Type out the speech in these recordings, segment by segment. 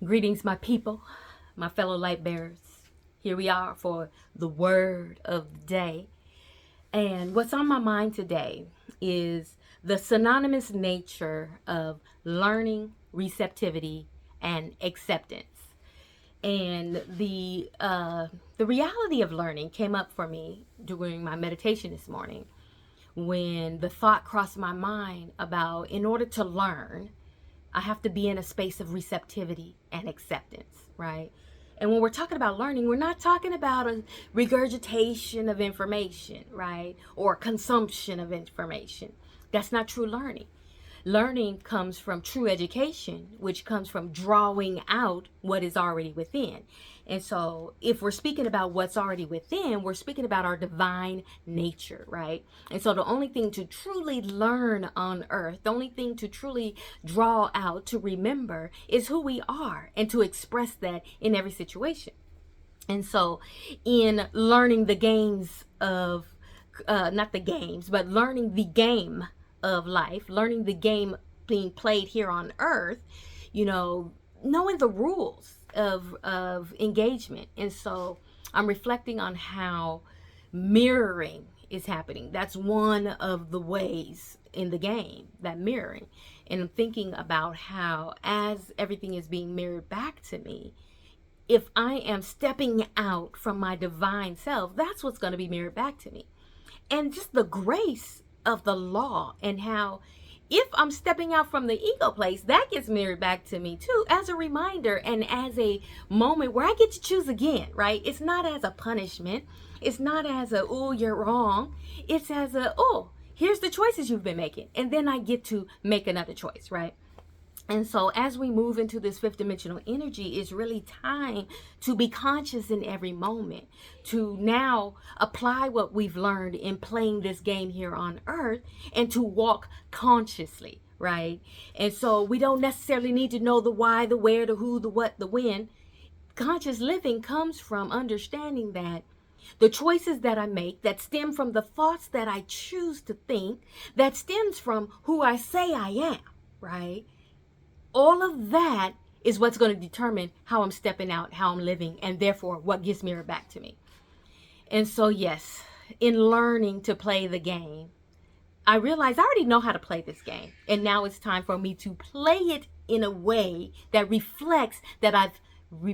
Greetings, my people, my fellow light bearers. Here we are for the word of the day. And what's on my mind today is the synonymous nature of learning, receptivity, and acceptance. And the reality of learning came up for me during my meditation this morning when the thought crossed my mind about in order to learn, I have to be in a space of receptivity and acceptance, right? And when we're talking about learning, we're not talking about a regurgitation of information, right? Or consumption of information. That's not true learning. Learning comes from true education, which comes from drawing out what is already within. And so, if we're speaking about what's already within, we're speaking about our divine nature, right? And so, the only thing to truly learn on earth, the only thing to truly draw out, to remember, is who we are and to express that in every situation. And so, in learning the games of, not the games, but learning the game of life, learning the game being played here on earth, knowing the rules of engagement. And so, I'm reflecting on how mirroring is happening. That's one of the ways in the game, that mirroring. And I'm thinking about how, as everything is being mirrored back to me, if I am stepping out from my divine self, that's what's going to be mirrored back to me. And just the grace of the law, and how if I'm stepping out from the ego place, that gets mirrored back to me too, as a reminder and as a moment where I get to choose again, right? It's not as a punishment. It's not as a, oh, you're wrong. It's as a, oh, here's the choices you've been making. And then I get to make another choice, right? And so as we move into this fifth dimensional energy, it's really time to be conscious in every moment, to now apply what we've learned in playing this game here on earth, and to walk consciously, right? And so we don't necessarily need to know the why, the where, the who, the what, the when. Conscious living comes from understanding that the choices that I make, that stem from the thoughts that I choose to think, that stems from who I say I am, right? All of that is what's going to determine how I'm stepping out, how I'm living, and therefore what gets mirrored back to me. And so, yes, in learning to play the game, I realized I already know how to play this game. And now it's time for me to play it in a way that reflects that I've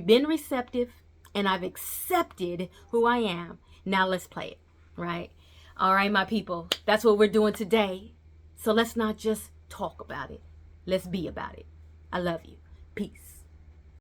been receptive and I've accepted who I am. Now let's play it, right? All right, my people, that's what we're doing today. So let's not just talk about it. Let's be about it. I love you. Peace.